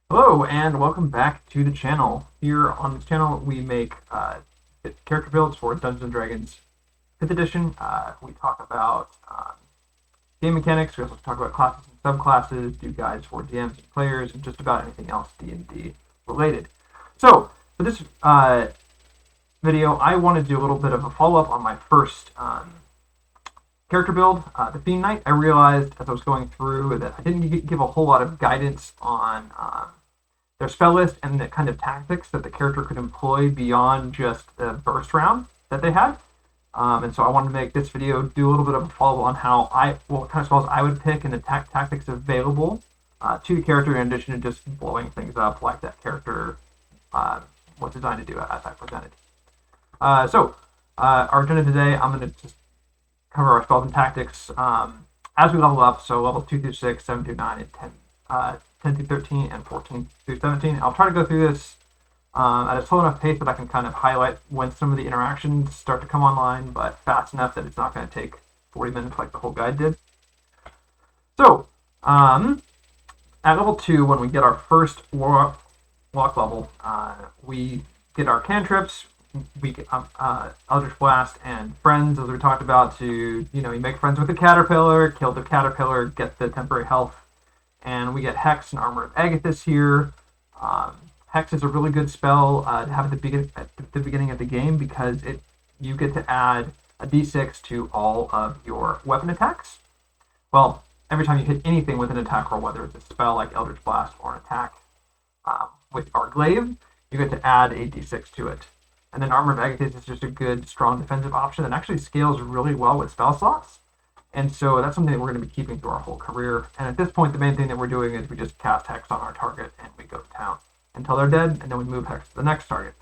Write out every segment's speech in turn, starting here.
Hello and welcome back to the channel. Here on this channel we make character builds for Dungeons and Dragons 5th edition. We talk about game mechanics, we also talk about classes and subclasses, do guides for DMs and players, and just about anything else D&D related. So for this video I want to do a little bit of a follow-up on my first character build, the Fiend Knight. I realized as I was going through that I didn't give a whole lot of guidance on their spell list and the kind of tactics that the character could employ beyond just the burst round that they had. And so I wanted to make this video do a little bit of a follow on what kind of spells I would pick and the tactics available to the character in addition to just blowing things up like that character was designed to do as I presented. Our agenda today, I'm going to just cover our spells and tactics as we level up. So level 2 through 6, 7 through 9, and 10 through 13, and 14 through 17. I'll try to go through this at a slow enough pace that I can kind of highlight when some of the interactions start to come online, but fast enough that it's not going to take 40 minutes like the whole guide did. So, at level 2, when we get our first walk level, we get our cantrips. We get Eldritch Blast and friends, as we talked about, to, you make friends with the caterpillar, kill the caterpillar, get the temporary health, and we get Hex and Armor of Agathis here. Hex is a really good spell to have at the beginning of the game because you get to add a d6 to all of your weapon attacks. Well, every time you hit anything with an attack roll, whether it's a spell like Eldritch Blast or an attack with our glaive, you get to add a d6 to it. And then Armor of Agathis is just a good, strong defensive option that actually scales really well with spell slots. And so that's something that we're going to be keeping through our whole career. And at this point, the main thing that we're doing is we just cast Hex on our target and we go to town until they're dead, and then we move Hex to the next target.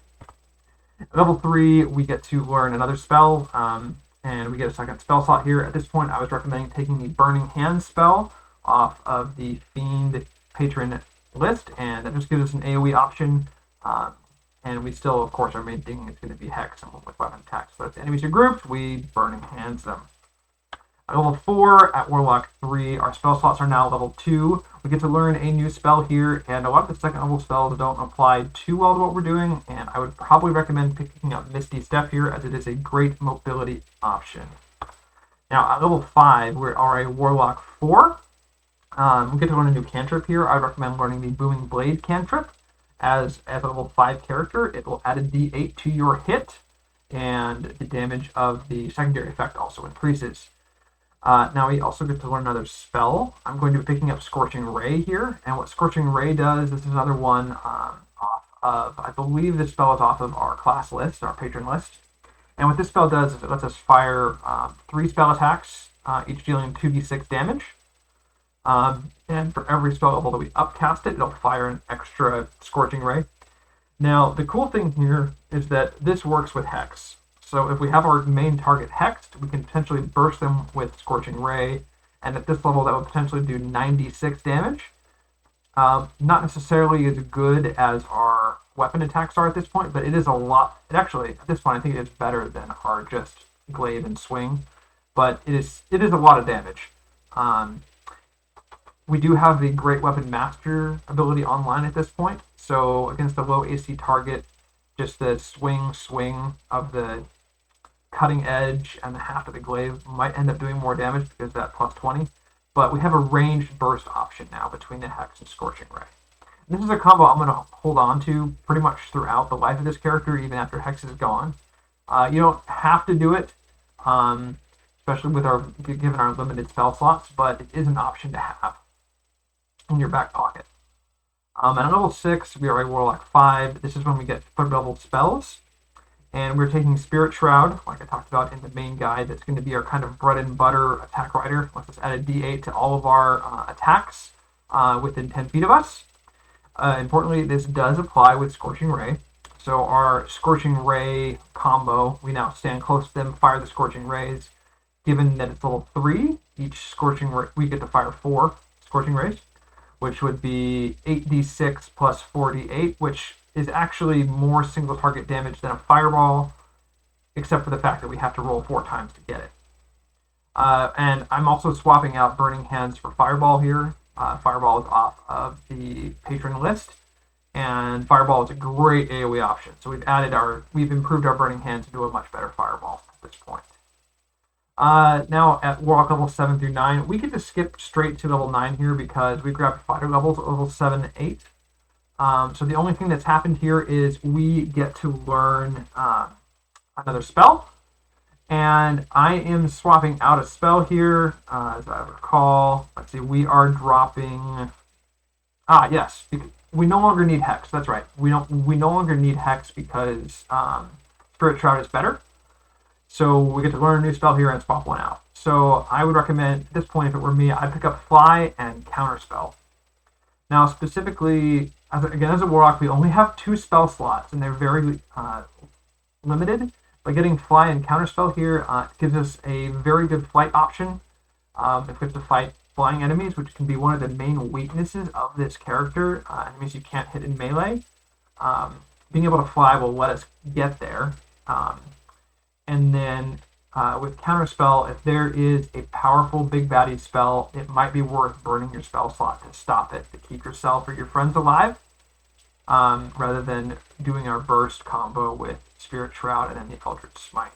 At level 3, we get to learn another spell, and we get a second spell slot here. At this point, I was recommending taking the Burning Hands spell off of the Fiend patron list, and that just gives us an AoE option. And we still, of course, our main thing is going to be Hex and with weapon attacks. So if the enemies are grouped, we Burning Hands them. At level 4, at Warlock 3, our spell slots are now level 2. We get to learn a new spell here, and a lot of the second level spells don't apply too well to what we're doing, and I would probably recommend picking up Misty Step here, as it is a great mobility option. Now, at level 5, we are a Warlock 4. We get to learn a new cantrip here. I would recommend learning the Booming Blade cantrip. As a level 5 character, it will add a d8 to your hit, and the damage of the secondary effect also increases. Now we also get to learn another spell. I'm going to be picking up Scorching Ray here, and what Scorching Ray does, this is another one off of, I believe this spell is off of our class list, our patron list. And what this spell does is it lets us fire 3 spell attacks, each dealing 2d6 damage. And for every spell level that we upcast it, it'll fire an extra Scorching Ray. Now, the cool thing here is that this works with Hex. So if we have our main target hexed, we can potentially burst them with Scorching Ray, and at this level that would potentially do 96 damage. Not necessarily as good as our weapon attacks are at this point, but it is a lot. It actually, at this point, I think it is better than our just glaive and swing, but it is a lot of damage. We do have the Great Weapon Master ability online at this point, so against a low AC target, just the swing of the cutting edge and the half of the glaive might end up doing more damage because of that plus 20. But we have a ranged burst option now between the Hex and Scorching Ray. And this is a combo I'm going to hold on to pretty much throughout the life of this character, even after Hex is gone. You don't have to do it, especially with given our limited spell slots, but it is an option to have in your back pocket. At level 6, we are a Warlock 5. This is when we get 3rd level spells. And we're taking Spirit Shroud, like I talked about in the main guide. That's going to be our kind of bread and butter attack rider. Let's just add a d8 to all of our attacks within 10 feet of us. Importantly, this does apply with Scorching Ray. So our Scorching Ray combo, we now stand close to them, fire the Scorching Rays. Given that it's level 3, each Scorching Ray, we get to fire 4 Scorching Rays, which would be 8d6 plus 4d8, which is actually more single target damage than a fireball, except for the fact that we have to roll 4 times to get it. And I'm also swapping out Burning Hands for Fireball here. Fireball is off of the patron list, and Fireball is a great AoE option. So we've improved our Burning Hands to do a much better Fireball at this point. Now at Warlock level 7 through 9, we get to skip straight to level 9 here because we grabbed fighter levels at level 7 and 8. So the only thing that's happened here is we get to learn another spell. And I am swapping out a spell here. As I recall, let's see, we are dropping... yes, we no longer need Hex. That's right. We no longer need Hex because Spirit Shroud is better. So we get to learn a new spell here and swap one out. So I would recommend, at this point, if it were me, I'd pick up Fly and Counterspell. Now, specifically, as a Warlock, we only have 2 spell slots, and they're very limited. By getting Fly and Counterspell here, gives us a very good flight option if we have to fight flying enemies, which can be one of the main weaknesses of this character. Enemies you can't hit in melee. Being able to fly will let us get there. And then with Counterspell, if there is a powerful big baddie spell, it might be worth burning your spell slot to stop it, to keep yourself or your friends alive, rather than doing our burst combo with Spirit Shroud and then the Eldritch Smite.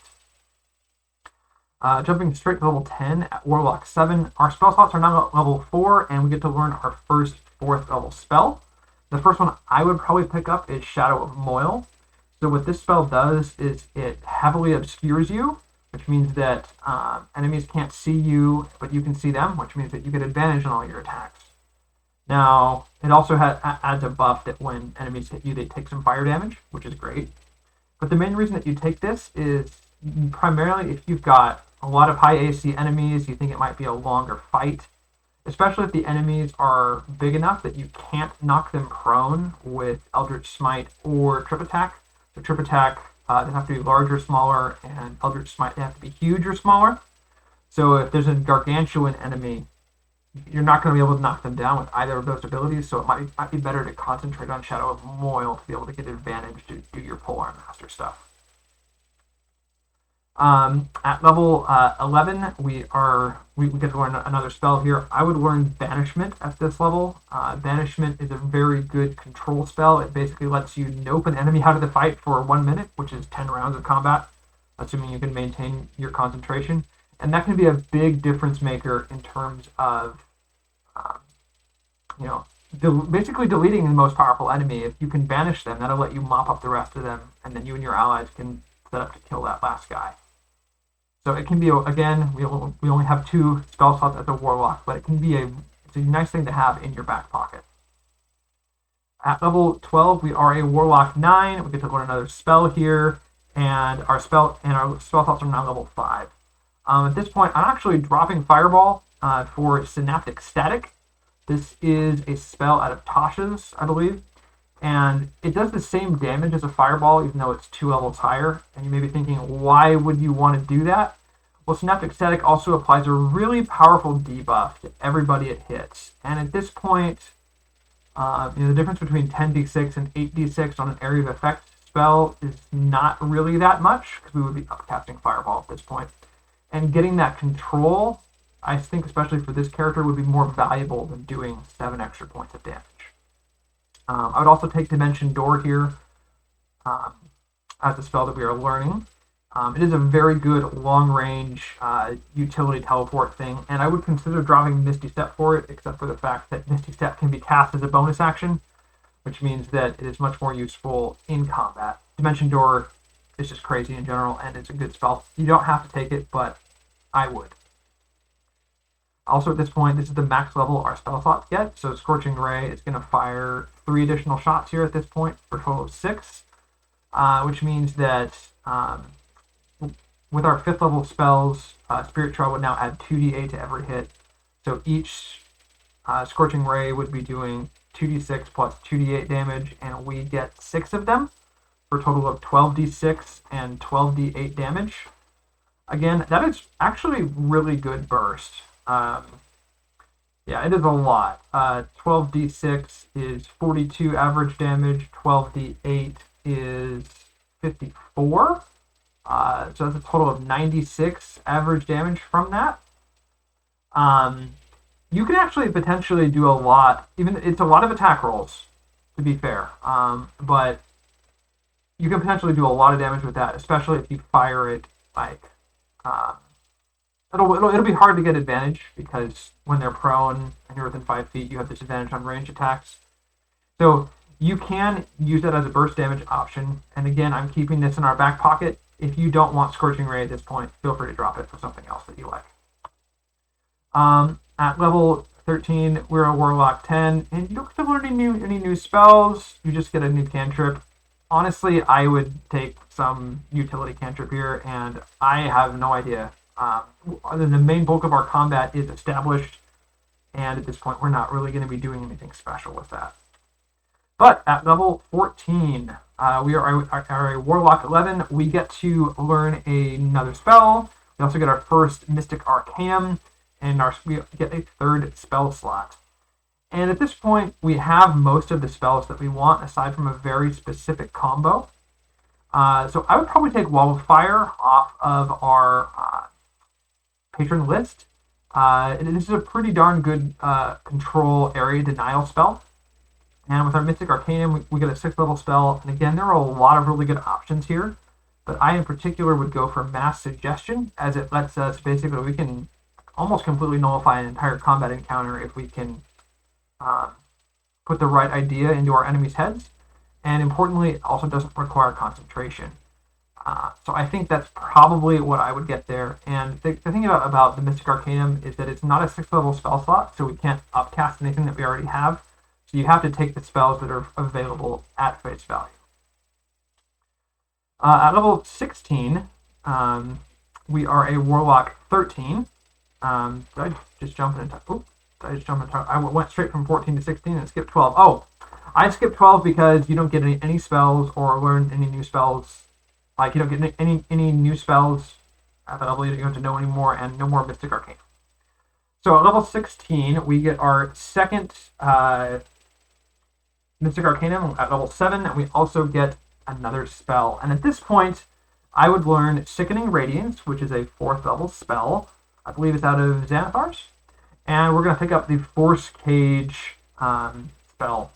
Jumping straight to level 10 at Warlock 7, our spell slots are now at level 4, and we get to learn our first 4th level spell. The first one I would probably pick up is Shadow of Moil. So what this spell does is it heavily obscures you, which means that enemies can't see you, but you can see them, which means that you get advantage on all your attacks. Now, it also adds a buff that when enemies hit you, they take some fire damage, which is great. But the main reason that you take this is primarily if you've got a lot of high AC enemies, you think it might be a longer fight, especially if the enemies are big enough that you can't knock them prone with Eldritch Smite or Trip Attack. So Trip Attack, they have to be larger or smaller, and Eldritch Smite, they have to be huge or smaller. So if there's a gargantuan enemy, you're not going to be able to knock them down with either of those abilities, so it might be better to concentrate on Shadow of Moil to be able to get advantage to do your Polearm Master stuff. At level 11, we get to learn another spell here. I would learn Banishment at this level. Banishment is a very good control spell. It basically lets you nope an enemy out of the fight for 1 minute, which is 10 rounds of combat, assuming you can maintain your concentration. And that can be a big difference maker in terms of, basically deleting the most powerful enemy. If you can banish them, that'll let you mop up the rest of them, and then you and your allies can set up to kill that last guy. So it can be, again, we only have 2 spell slots as a Warlock, but it's a nice thing to have in your back pocket. At level 12, we are a Warlock 9. We get to learn another spell here, and our spell slots are now level 5. At this point, I'm actually dropping Fireball for Synaptic Static. This is a spell out of Tasha's, I believe, and it does the same damage as a Fireball, even though it's 2 levels higher. And you may be thinking, why would you want to do that? Well, Synaptic Static also applies a really powerful debuff to everybody it hits. And at this point, the difference between 10d6 and 8d6 on an area of effect spell is not really that much, because we would be upcasting Fireball at this point. And getting that control, I think especially for this character, would be more valuable than doing 7 extra points of damage. I would also take Dimension Door here as a spell that we are learning. It is a very good long-range utility teleport thing, and I would consider dropping Misty Step for it, except for the fact that Misty Step can be cast as a bonus action, which means that it is much more useful in combat. Dimension Door is just crazy in general, and it's a good spell. You don't have to take it, but I would. Also at this point, this is the max level our spell slots get, so Scorching Ray is going to fire 3 additional shots here at this point for a total of 6, which means that with our 5th level spells, Spirit Shroud would now add 2d8 to every hit. So each Scorching Ray would be doing 2d6 plus 2d8 damage, and we get 6 of them for a total of 12d6 and 12d8 damage. Again, that is actually really good burst. It is a lot. 12d6 is 42 average damage, 12d8 is 54. So that's a total of 96 average damage from that. you can actually potentially do a lot. Even it's a lot of attack rolls, to be fair. But you can potentially do a lot of damage with that, especially if you fire it like. Uh, it'll be hard to get advantage because when they're prone and you're within 5 feet, you have disadvantage on range attacks. So you can use that as a burst damage option. And again, I'm keeping this in our back pocket. If you don't want Scorching Ray at this point, feel free to drop it for something else that you like. At level 13, we're a Warlock 10, and you don't get to learn any new spells. You just get a new cantrip. Honestly, I would take some utility cantrip here, and I have no idea. The main bulk of our combat is established, and at this point, we're not really going to be doing anything special with that. But at level 14, we are a Warlock 11. We get to learn another spell. We also get our first Mystic Arcanum, and we get a third spell slot. And at this point, we have most of the spells that we want, aside from a very specific combo. So I would probably take Wall of Fire off of our patron list. This is a pretty darn good control area denial spell. And with our Mystic Arcanum, we get a 6th level spell. And again, there are a lot of really good options here. But I, in particular, would go for Mass Suggestion, as it lets us basically, we can almost completely nullify an entire combat encounter if we can put the right idea into our enemies' heads. And importantly, it also doesn't require concentration. So I think that's probably what I would get there. And the thing about the Mystic Arcanum is that it's not a 6th level spell slot, so we can't upcast anything that we already have. So you have to take the spells that are available at face value. At level 16, we are a Warlock 13. Did I just jump into... Oops. I went straight from 14 to 16 and skipped 12. Oh, I skipped 12 because you don't get any spells or learn any new spells. Like, you don't get any new spells at that level. You don't have to know anymore, and no more Mystic Arcanum. So at level 16, we get our second Mystic Arcanum at level 7, and we also get another spell. And at this point, I would learn Sickening Radiance, which is a 4th level spell. I believe it's out of Xanathar's. And we're going to pick up the Force Cage spell.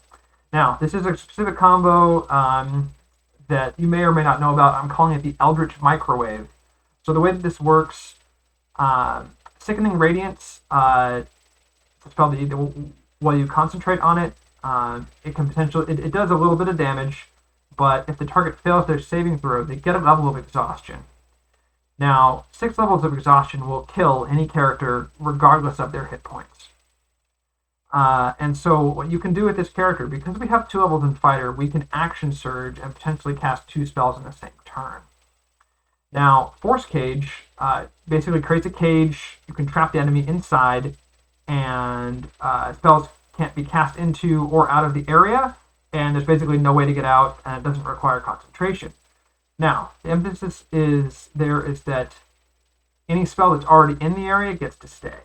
Now, this is a specific combo that you may or may not know about. I'm calling it the Eldritch Microwave. So the way that this works, Sickening Radiance, it's a spell that while you concentrate on it, it can potentially, it does a little bit of damage, but if the target fails their saving throw, they get a level of exhaustion. Now, 6 levels of exhaustion will kill any character regardless of their hit points. And so what you can do with this character, because we have 2 levels in Fighter, we can Action Surge and potentially cast 2 spells in the same turn. Now, Force Cage basically creates a cage. You can trap the enemy inside, and spells can't be cast into or out of the area, and there's basically no way to get out, and it doesn't require concentration. Now, the emphasis is that any spell that's already in the area gets to stay.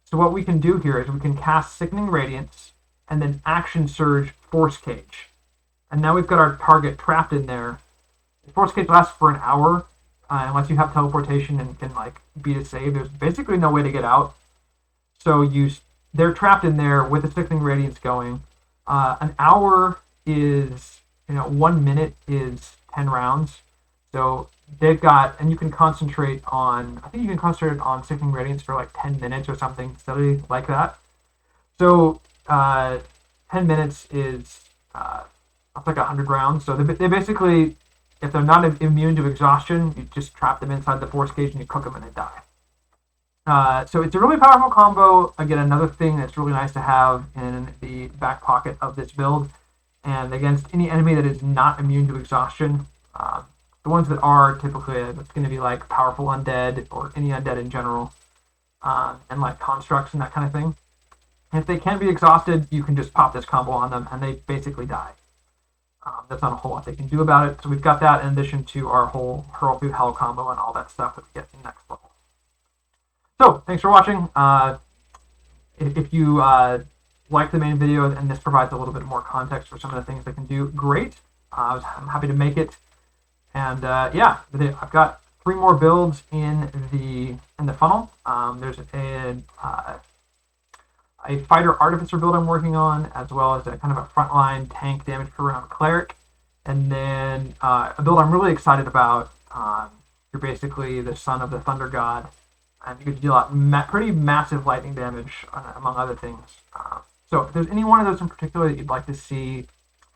So what we can do here is we can cast Sickening Radiance and then Action Surge Force Cage. And now we've got our target trapped in there. The Force Cage lasts for an hour, unless you have teleportation and can beat a save. There's basically no way to get out. So they're trapped in there with the Sickening Radiance going. An hour is, 1 minute is 10 rounds. So they've got, and you can concentrate on, I think you can concentrate on Sickening Radiance for 10 minutes or something silly like that. So 10 minutes is that's 100 rounds. So they basically, if they're not immune to exhaustion, you just trap them inside the Force Cage and you cook them and they die. So it's a really powerful combo. Again, another thing that's really nice to have in the back pocket of this build. And against any enemy that is not immune to exhaustion, the ones that are typically, it's going to be powerful undead or any undead in general, and constructs and that kind of thing. And if they can be exhausted, you can just pop this combo on them and they basically die. That's not a whole lot they can do about it. So we've got that in addition to our whole Hurl Through Hell combo and all that stuff that we get in the next level. So, thanks for watching. If you like the main video and this provides a little bit more context for some of the things they can do, great. I'm happy to make it. And yeah, I've got 3 more builds in the funnel. There's a fighter artificer build I'm working on, as well as a kind of a frontline tank damage per round cleric. And then a build I'm really excited about. You're basically the son of the thunder god, and you can deal out pretty massive lightning damage, among other things. So if there's any one of those in particular that you'd like to see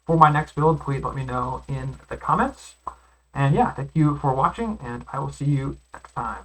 for my next build, please let me know in the comments. And yeah, thank you for watching, and I will see you next time.